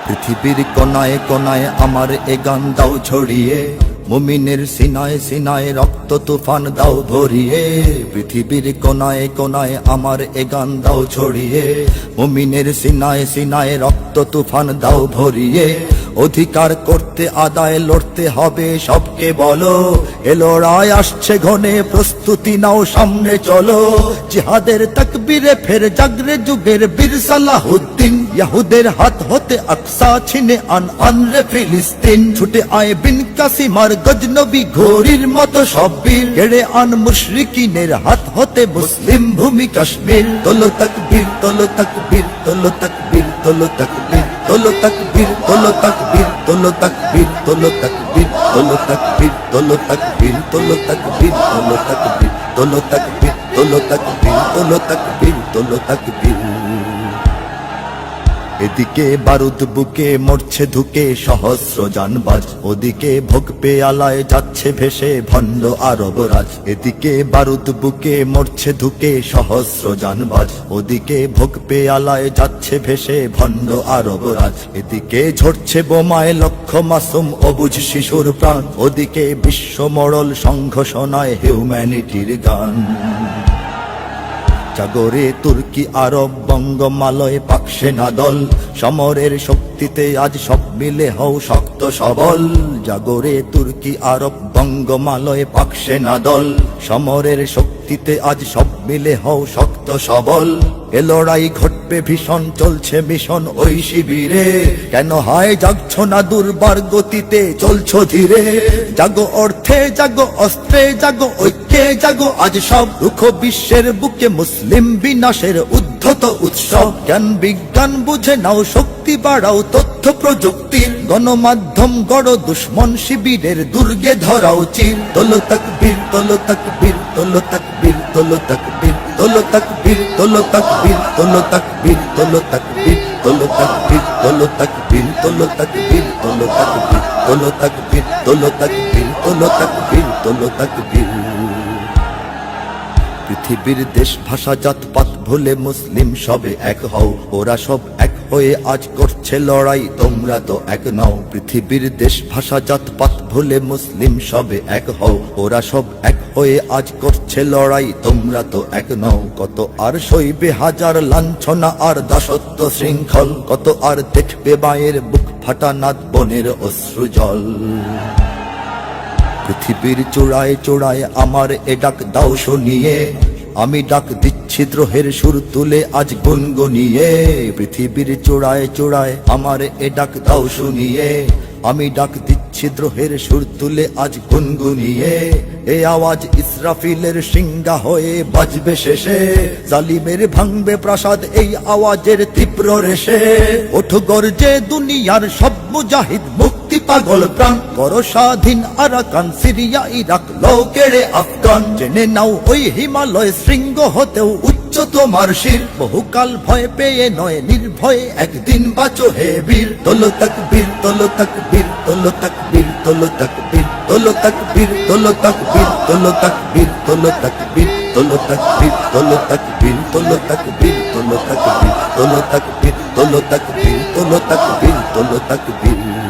পৃথিবীর কোনায় কোনায় আমার এ গান দাও ছড়িয়ে, মুমিনের সিনায় সিনায় রক্ত তুফান দাও ভরিয়ে। পৃথিবীর কোনায় কোনায় আমার এ গান দাও ছড়িয়ে, মুমিনের সিনায় সিনায় রক্ত তুফান দাও ভরিয়ে। অধিকার করতে আদায় লড়তে হবে সবকে বলো, এ লড়াই আসছে ঘনে প্রস্তুতি নাও সামনে চলো। জিহাদের তাকবীরে ফের জাগরে যুগের বীর সালাহুদ্দিন, ইহুদের হাত হতে আকসা ছিনে আন রে ফিলিস্তিন। ছুটে আয় বিন কাসিমার গজনবী ঘোড়ির মতো সব বীর, কেড়ে আন মুশরিকিনের হাত হতে মুসলিম ভূমি কাশ্মীর। তোলো তাকবীর তোলো তাকবীর তোলো তাকবীর তোলো তাকবীর তোলো তাকবীর তোলো তাকবীর তোলো তাকবীর তোলো তাকবীর তোলো তাকবীর তোলো তাকবীর তোলো তাকবীর তোলো তাকবীর তোলো তাকবীর তোলো তাকবীর তোলো তাকবীর তোলো তাকবীর। এদিকে বারুদ বুকে মরছে ধুকে সহস্র জানবাজ, ওদিকে ভোগ পেয়ালায় যাচ্ছে ভেসে ভণ্ড আরবরাজ। এদিকে বারুদ বুকে মরছে ধুকে সহস্র জানবাজ, ওদিকে ভোগ পেয়ালায় যাচ্ছে ভেসে ভণ্ড আরবরাজ। এদিকে ঝরছে বোমায় লক্ষ মাসুম অবুঝ শিশুর প্রাণ, ওদিকে বিশ্ব মরল সংঘ শোনায় হিউম্যানিটির গান। জাগরে তুর্কি আরব বঙ্গমালয় পাক সেনা দল, সমরের শক্তিতে আজ সব মিলে হও শক্ত সবল। জাগরে তুর্কি আরব বঙ্গমালয় পাক সেনা দল, সমরের শক্তিতে আজ সব মিলে হও শক্ত সবল। এ লড়াই ঘটবে ভীষণ চলছে মিশন ওই শিবিরে, কেন হায় জাগছ না দুর্বার গতিতে চলছো ধীরে। জাগো অর্থে জাগো অস্ত্রে জাগো ঐক্যে জাগো আজ সব, দুঃখ বিশ্বের বুকে মুসলিম বিনাশের উদ্ধত উৎসব। জ্ঞান বিজ্ঞান বুঝে নাও শক্তি বাড়াও তথ্য প্রযুক্তির, গণমাধ্যম গড় দুশ্মন শিবিরের দুর্গে ধরাও চির। তোলো তাকবীর তোলো তাকবীর তোলো তাকবীর তোলো তাকবীর তোলো তাকবীর তোলো তাকবীর তোলো তাকবীর তোলো তাকবীর তোলো তাকবীর তোলো তাকবীর তোলো তাকবীর তোলো তাকবীর তোলো তাকবীর তোলো তাকবীর তোলো তাকবীর তোলো তাকবীর। পৃথিবীর দেশ ভাষা জাত পাত ভুলে মুসলিম সবে এক হও, ওরা সব এক হয়ে আজ করছে লড়াই তোমরা তো এক নও। পৃথিবীর দেশ ভাষা জাত পাত ভুলে মুসলিম সবে এক হও, ওরা সব এক হয়ে আজ করছে লড়াই তোমরা তো এক নও। কত আর সইবে হাজার লাঞ্ছনা আর দাসত্ব শৃঙ্খল, কত আর দেখবে মায়ের বুক ফাটা নাদ বনের অশ্রু জল। পৃথিবীর চূড়ায় চূড়ায় আমার এ ডাক দাও শুনিয়ে, আমি ডাক দিচ্ছি দ্রোহের সুর তুলে আজ গুনগুনিয়ে। পৃথিবীর চূড়ায় চূড়ায় আমার এ ডাক দাও শুনিয়ে, আমি ডাক দিচ্ছি দ্রোহের সুর তুলে আজ গুনগুনিয়ে। এ আওয়াজ ইসরাফিলের সিংহা হয়ে বাজবে শেষে, জালিমের ভাঙবে প্রাসাদ এই আওয়াজের তীব্র রেশে। ওঠো গর্জে দুনিয়ার সব মুজাহিদ মুক্তি পাগল প্রাণ, করো স্বাধীন আরাকান সিরিয়া ইরাক লও কেড়ে আফগান। জেনে নাও ওই হিমালয় শৃঙ্গ হতেও উচ্চ তোমার শির, বহুকাল ভয় পেয়ে নয় নির্ভয়ে একদিন বাঁচো হে বীর। তোলো তাকবীর তোলো তাকবীর তোলো তাকবীর তোলো তাকবীর তোলো তাকবীর তোলো তাকবীর তোলো তাকবীর তোলো তাকবীর তোলো তাকবীর তোলো তাকবীর তোলো তাকবীর তোলো তাকবীর তোলো তাকবীর তোলো তাকবীর তোলো তাকবীর তোলো তাকবীর।